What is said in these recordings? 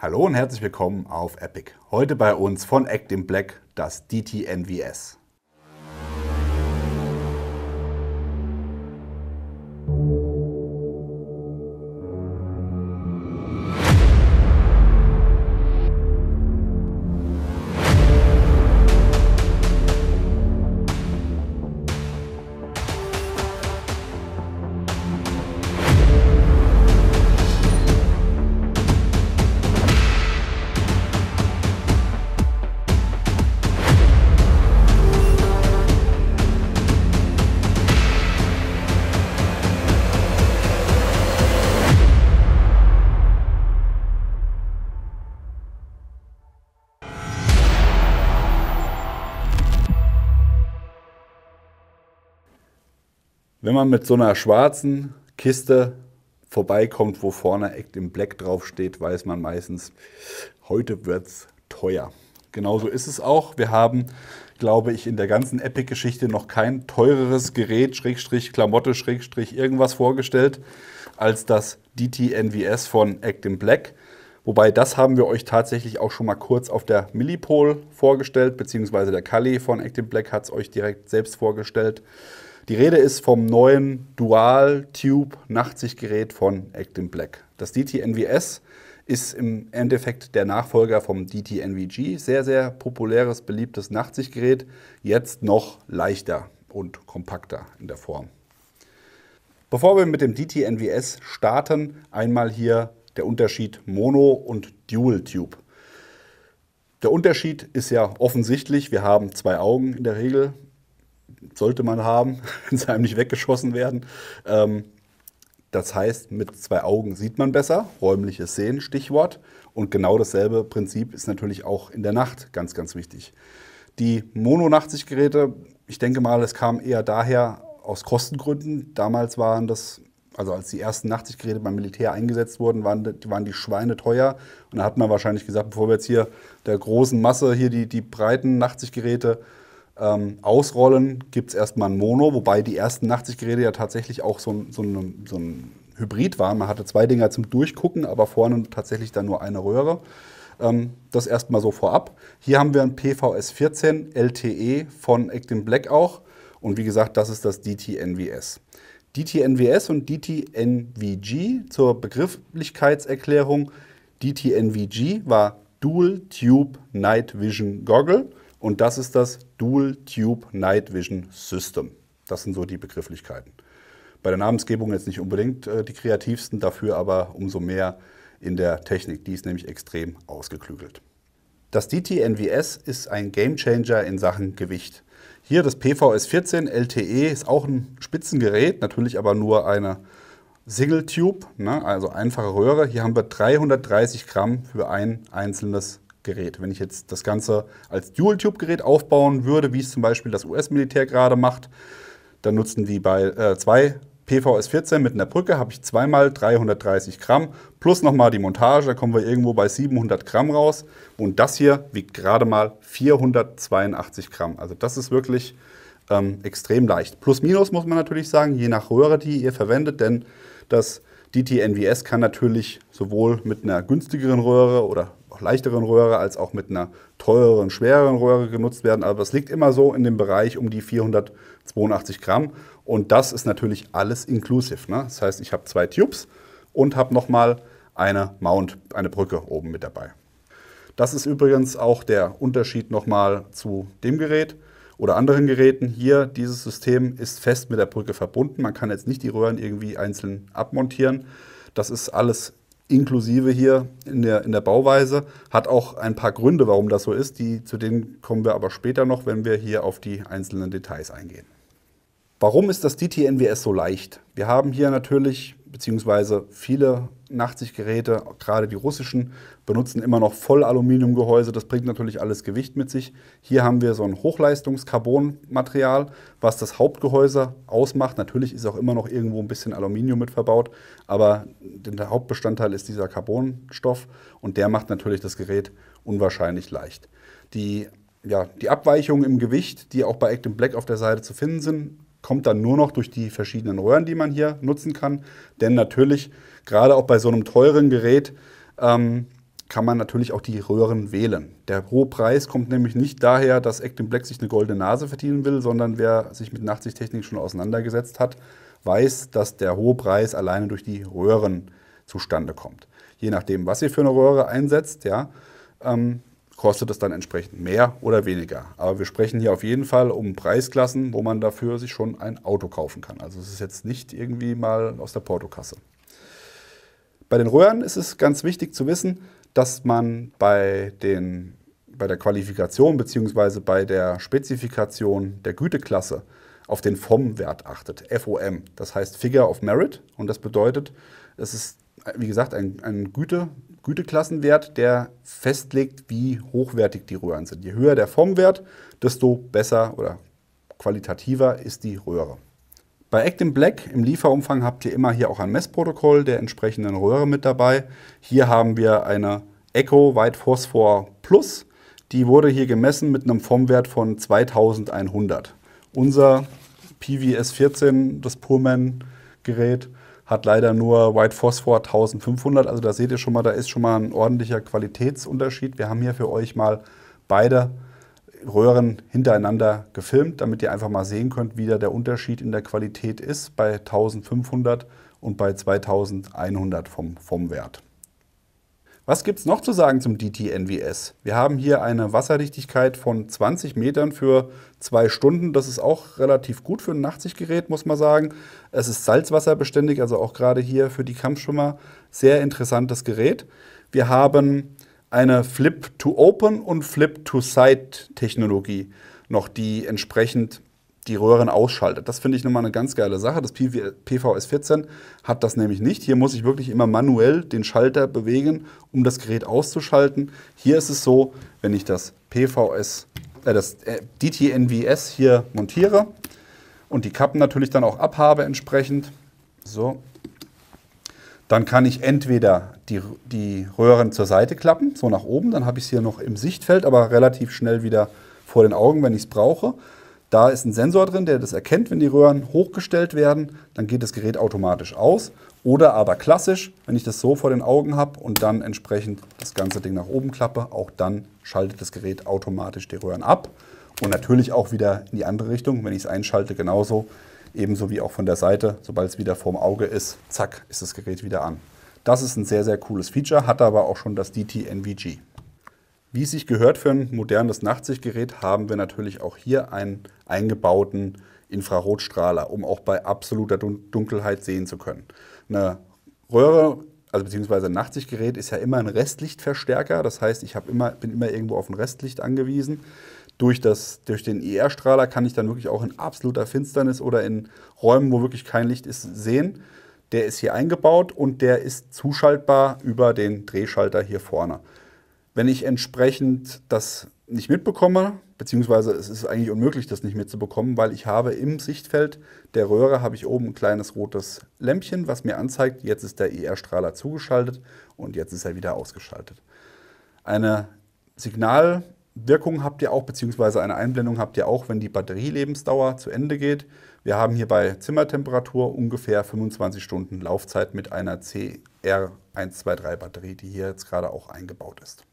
Hallo und herzlich willkommen auf Epic. Heute bei uns von Actin Black das DT-NVS. Wenn man mit so einer schwarzen Kiste vorbeikommt, wo vorne Actin Black draufsteht, weiß man meistens, heute wird's teuer. Genauso ist es auch. Wir haben, glaube ich, in der ganzen Epic-Geschichte noch kein teureres Gerät, Schrägstrich Klamotte, Schrägstrich irgendwas vorgestellt, als das DT-NVS von Actin Black. Wobei das haben wir euch tatsächlich auch schon mal kurz auf der Millipol vorgestellt, beziehungsweise der Kali von Actin Black hat es euch direkt selbst vorgestellt. Die Rede ist vom neuen Dual-Tube-Nachtsichtgerät von Actin Black. Das DT-NVS ist im Endeffekt der Nachfolger vom DT-NVG. Sehr, sehr populäres, beliebtes Nachtsichtgerät. Jetzt noch leichter und kompakter in der Form. Bevor wir mit dem DT-NVS starten, einmal hier der Unterschied Mono und Dual-Tube. Der Unterschied ist ja offensichtlich. Wir haben zwei Augen in der Regel. Sollte man haben, wenn sie einem nicht weggeschossen werden. Das heißt, mit zwei Augen sieht man besser, räumliches Sehen, Stichwort. Und genau dasselbe Prinzip ist natürlich auch in der Nacht ganz, ganz wichtig. Die Mono-Nachtsichtgeräte, ich denke mal, es kam eher daher aus Kostengründen. Damals waren das, also als die ersten Nachtsichtgeräte beim Militär eingesetzt wurden, waren die Schweine teuer. Und da hat man wahrscheinlich gesagt, bevor wir jetzt hier der großen Masse hier die breiten Nachtsichtgeräte ausrollen, gibt es erstmal ein Mono, wobei die ersten Nachtsichtgeräte ja tatsächlich auch so ein Hybrid waren. Man hatte zwei Dinger zum Durchgucken, aber vorne tatsächlich dann nur eine Röhre. Das erstmal so vorab. Hier haben wir ein PVS 14 LTE von Actin Black auch. Und wie gesagt, das ist das DT-NVS. DT-NVS und DT-NVG zur Begrifflichkeitserklärung. DT-NVG war Dual Tube Night Vision Goggle. Und das ist das Dual Tube Night Vision System. Das sind so die Begrifflichkeiten. Bei der Namensgebung jetzt nicht unbedingt die kreativsten, dafür aber umso mehr in der Technik. Die ist nämlich extrem ausgeklügelt. Das DT-NVS ist ein Gamechanger in Sachen Gewicht. Hier das PVS 14 LTE ist auch ein Spitzengerät, natürlich aber nur eine Single Tube, ne, also einfache Röhre. Hier haben wir 330 Gramm für ein einzelnes Gerät. Wenn ich jetzt das Ganze als Dual-Tube-Gerät aufbauen würde, wie es zum Beispiel das US-Militär gerade macht, dann nutzen die bei zwei PVS 14 mit einer Brücke, habe ich zweimal 330 Gramm, plus nochmal die Montage, da kommen wir irgendwo bei 700 Gramm raus. Und das hier wiegt gerade mal 482 Gramm. Also das ist wirklich extrem leicht. Plus minus muss man natürlich sagen, je nach Röhre, die ihr verwendet, denn das DT-NVS kann natürlich sowohl mit einer günstigeren Röhre oder auch leichteren Röhre als auch mit einer teureren, schwereren Röhre genutzt werden. Aber es liegt immer so in dem Bereich um die 482 Gramm. Und das ist natürlich alles inklusive. Ne? Das heißt, ich habe zwei Tubes und habe nochmal eine Mount, eine Brücke oben mit dabei. Das ist übrigens auch der Unterschied nochmal zu dem Gerät oder anderen Geräten. Hier, dieses System ist fest mit der Brücke verbunden. Man kann jetzt nicht die Röhren irgendwie einzeln abmontieren. Das ist alles inklusive hier in der Bauweise. Hat auch ein paar Gründe, warum das so ist. Zu denen kommen wir aber später noch, wenn wir hier auf die einzelnen Details eingehen. Warum ist das DT-NVS so leicht? Wir haben hier natürlich, beziehungsweise viele Nachtsichtgeräte, gerade die russischen, benutzen immer noch Voll-Aluminiumgehäuse. Das bringt natürlich alles Gewicht mit sich. Hier haben wir so ein Hochleistungs-Carbon-Material, was das Hauptgehäuse ausmacht. Natürlich ist auch immer noch irgendwo ein bisschen Aluminium mit verbaut, aber der Hauptbestandteil ist dieser Carbonstoff und der macht natürlich das Gerät unwahrscheinlich leicht. Die Abweichungen im Gewicht, die auch bei Actin Black auf der Seite zu finden sind, kommt dann nur noch durch die verschiedenen Röhren, die man hier nutzen kann. Denn natürlich, gerade auch bei so einem teuren Gerät, kann man natürlich auch die Röhren wählen. Der hohe Preis kommt nämlich nicht daher, dass Actin Black sich eine goldene Nase verdienen will, sondern wer sich mit Nachtsichttechnik schon auseinandergesetzt hat, weiß, dass der hohe Preis alleine durch die Röhren zustande kommt. Je nachdem, was ihr für eine Röhre einsetzt, ja, kostet es dann entsprechend mehr oder weniger. Aber wir sprechen hier auf jeden Fall um Preisklassen, wo man dafür sich schon ein Auto kaufen kann. Also es ist jetzt nicht irgendwie mal aus der Portokasse. Bei den Röhren ist es ganz wichtig zu wissen, dass man bei der Qualifikation bzw. bei der Spezifikation der Güteklasse auf den FOM-Wert achtet, FOM. Das heißt Figure of Merit und das bedeutet, es ist, wie gesagt, ein Güteklassenwert, der festlegt, wie hochwertig die Röhren sind. Je höher der FOM-Wert, desto besser oder qualitativer ist die Röhre. Bei Actin Black im Lieferumfang habt ihr immer hier auch ein Messprotokoll der entsprechenden Röhre mit dabei. Hier haben wir eine Echo White Phosphor Plus. Die wurde hier gemessen mit einem FOM-Wert von 2100. Unser PVS14, das Pullman-Gerät, hat leider nur White Phosphor 1500. Also da seht ihr schon mal, da ist schon mal ein ordentlicher Qualitätsunterschied. Wir haben hier für euch mal beide Röhren hintereinander gefilmt, damit ihr einfach mal sehen könnt, wie da der Unterschied in der Qualität ist bei 1500 und bei 2100 vom Wert. Was gibt es noch zu sagen zum DT-NVS? Wir haben hier eine Wasserdichtigkeit von 20 Metern für 2 Stunden. Das ist auch relativ gut für ein Nachtsichtgerät, muss man sagen. Es ist salzwasserbeständig, also auch gerade hier für die Kampfschwimmer sehr interessantes Gerät. Wir haben eine Flip-to-Open und Flip-to-Side-Technologie noch, die entsprechend die Röhren ausschaltet. Das finde ich nochmal eine ganz geile Sache. Das PVS14 hat das nämlich nicht. Hier muss ich wirklich immer manuell den Schalter bewegen, um das Gerät auszuschalten. Hier ist es so, wenn ich das DT-NVS hier montiere und die Kappen natürlich dann auch abhabe entsprechend, so, dann kann ich entweder die Röhren zur Seite klappen, so nach oben, dann habe ich es hier noch im Sichtfeld, aber relativ schnell wieder vor den Augen, wenn ich es brauche. Da ist ein Sensor drin, der das erkennt, wenn die Röhren hochgestellt werden, dann geht das Gerät automatisch aus. Oder aber klassisch, wenn ich das so vor den Augen habe und dann entsprechend das ganze Ding nach oben klappe, auch dann schaltet das Gerät automatisch die Röhren ab. Und natürlich auch wieder in die andere Richtung, wenn ich es einschalte, genauso. Ebenso wie auch von der Seite, sobald es wieder vorm Auge ist, zack, ist das Gerät wieder an. Das ist ein sehr, sehr cooles Feature, hat aber auch schon das DT-NVG. Wie es sich gehört für ein modernes Nachtsichtgerät, haben wir natürlich auch hier einen eingebauten Infrarotstrahler, um auch bei absoluter Dunkelheit sehen zu können. Eine Röhre, also beziehungsweise ein Nachtsichtgerät, ist ja immer ein Restlichtverstärker. Das heißt, ich bin immer irgendwo auf ein Restlicht angewiesen. Durch den IR-Strahler kann ich dann wirklich auch in absoluter Finsternis oder in Räumen, wo wirklich kein Licht ist, sehen. Der ist hier eingebaut und der ist zuschaltbar über den Drehschalter hier vorne. Wenn ich entsprechend das nicht mitbekomme, beziehungsweise es ist eigentlich unmöglich, das nicht mitzubekommen, weil ich habe im Sichtfeld der Röhre habe ich oben ein kleines rotes Lämpchen, was mir anzeigt, jetzt ist der IR-Strahler zugeschaltet und jetzt ist er wieder ausgeschaltet. Eine Signalwirkung habt ihr auch, beziehungsweise eine Einblendung habt ihr auch, wenn die Batterielebensdauer zu Ende geht. Wir haben hier bei Zimmertemperatur ungefähr 25 Stunden Laufzeit mit einer CR123 Batterie, die hier jetzt gerade auch eingebaut ist.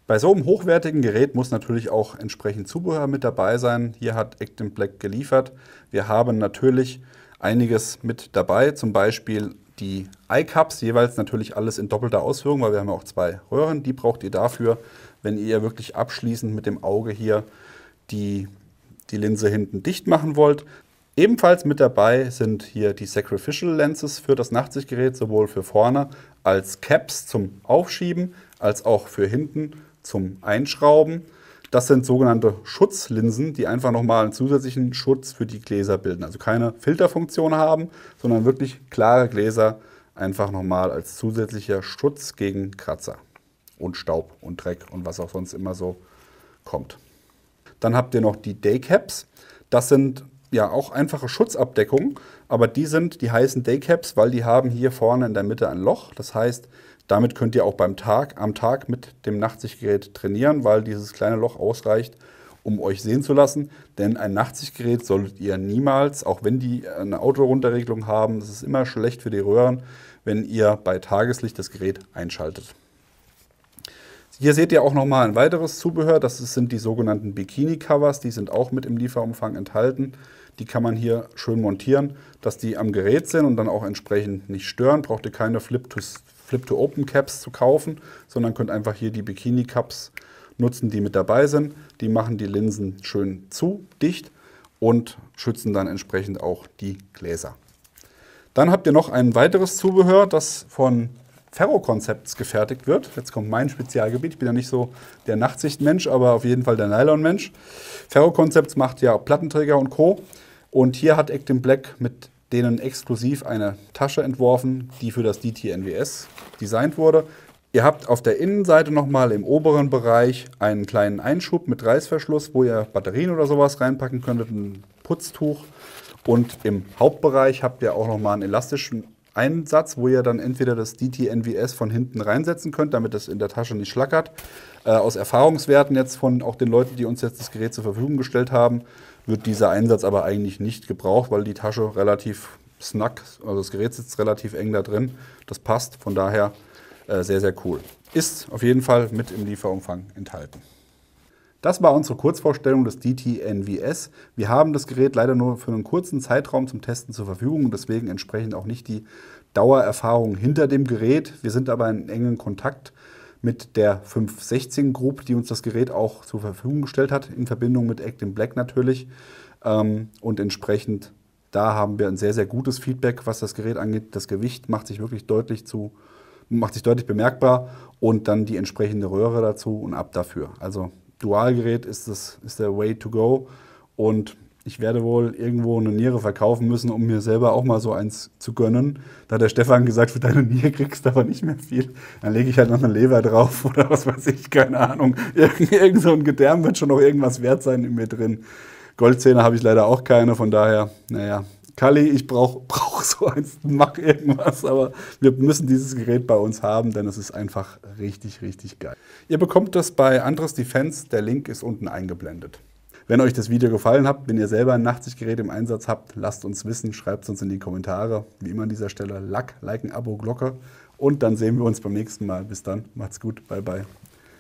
Bei so einem hochwertigen Gerät muss natürlich auch entsprechend Zubehör mit dabei sein. Hier hat Actin Black geliefert. Wir haben natürlich einiges mit dabei, zum Beispiel die Eye-Cups, jeweils natürlich alles in doppelter Ausführung, weil wir haben auch 2 Röhren. Die braucht ihr dafür, wenn ihr wirklich abschließend mit dem Auge hier die Linse hinten dicht machen wollt. Ebenfalls mit dabei sind hier die Sacrificial Lenses für das Nachtsichtgerät, sowohl für vorne als Caps zum Aufschieben, als auch für hinten zum Einschrauben. Das sind sogenannte Schutzlinsen, die einfach nochmal einen zusätzlichen Schutz für die Gläser bilden. Also keine Filterfunktion haben, sondern wirklich klare Gläser, einfach nochmal als zusätzlicher Schutz gegen Kratzer und Staub und Dreck und was auch sonst immer so kommt. Dann habt ihr noch die Daycaps. Das sind ja auch einfache Schutzabdeckungen, aber die heißen Daycaps, weil die haben hier vorne in der Mitte ein Loch. Das heißt, damit könnt ihr auch am Tag mit dem Nachtsichtgerät trainieren, weil dieses kleine Loch ausreicht, um euch sehen zu lassen. Denn ein Nachtsichtgerät solltet ihr niemals, auch wenn die eine Autorunterregelung haben, das ist immer schlecht für die Röhren, wenn ihr bei Tageslicht das Gerät einschaltet. Hier seht ihr auch nochmal ein weiteres Zubehör. Das sind die sogenannten Bikini-Covers. Die sind auch mit im Lieferumfang enthalten. Die kann man hier schön montieren, dass die am Gerät sind und dann auch entsprechend nicht stören. Braucht ihr keine Flip-to-Open-Caps zu kaufen, sondern könnt einfach hier die Bikini-Cups nutzen, die mit dabei sind. Die machen die Linsen schön zu, dicht und schützen dann entsprechend auch die Gläser. Dann habt ihr noch ein weiteres Zubehör, das von Ferro-Concepts gefertigt wird. Jetzt kommt mein Spezialgebiet. Ich bin ja nicht so der Nachtsichtmensch, aber auf jeden Fall der Nylon-Mensch. Ferro-Concepts macht ja Plattenträger und Co. Und hier hat Actin Black mit denen exklusiv eine Tasche entworfen, die für das DT-NWS designt wurde. Ihr habt auf der Innenseite nochmal im oberen Bereich einen kleinen Einschub mit Reißverschluss, wo ihr Batterien oder sowas reinpacken könntet, ein Putztuch. Und im Hauptbereich habt ihr auch nochmal einen elastischen Einsatz, wo ihr dann entweder das DT-NWS von hinten reinsetzen könnt, damit es in der Tasche nicht schlackert. Aus Erfahrungswerten jetzt von auch den Leuten, die uns jetzt das Gerät zur Verfügung gestellt haben, wird dieser Einsatz aber eigentlich nicht gebraucht, weil die Tasche relativ snug, also das Gerät sitzt relativ eng da drin. Das passt, von daher sehr, sehr cool. Ist auf jeden Fall mit im Lieferumfang enthalten. Das war unsere Kurzvorstellung des DT-NWS. Wir haben das Gerät leider nur für einen kurzen Zeitraum zum Testen zur Verfügung und deswegen entsprechend auch nicht die Dauererfahrung hinter dem Gerät. Wir sind aber in engen Kontakt mit der 516 Group, die uns das Gerät auch zur Verfügung gestellt hat, in Verbindung mit Actin Black natürlich. Und entsprechend da haben wir ein sehr, sehr gutes Feedback, was das Gerät angeht. Das Gewicht macht sich wirklich deutlich bemerkbar und dann die entsprechende Röhre dazu und ab dafür. Also Dualgerät ist der Way to go und ich werde wohl irgendwo eine Niere verkaufen müssen, um mir selber auch mal so eins zu gönnen. Da hat der Stefan gesagt, für deine Niere kriegst du aber nicht mehr viel. Dann lege ich halt noch eine Leber drauf oder was weiß ich, keine Ahnung. Irgend so ein Gedärm wird schon noch irgendwas wert sein in mir drin. Goldzähne habe ich leider auch keine, von daher, naja. Kalli, ich brauch so eins, mach irgendwas, aber wir müssen dieses Gerät bei uns haben, denn es ist einfach richtig, richtig geil. Ihr bekommt das bei Andres Defense, der Link ist unten eingeblendet. Wenn euch das Video gefallen hat, wenn ihr selber ein Nachtsichtgerät im Einsatz habt, lasst uns wissen, schreibt es uns in die Kommentare. Wie immer an dieser Stelle, Like, Abo, Glocke und dann sehen wir uns beim nächsten Mal. Bis dann, macht's gut, bye bye.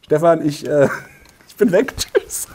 Stefan, ich bin weg, tschüss.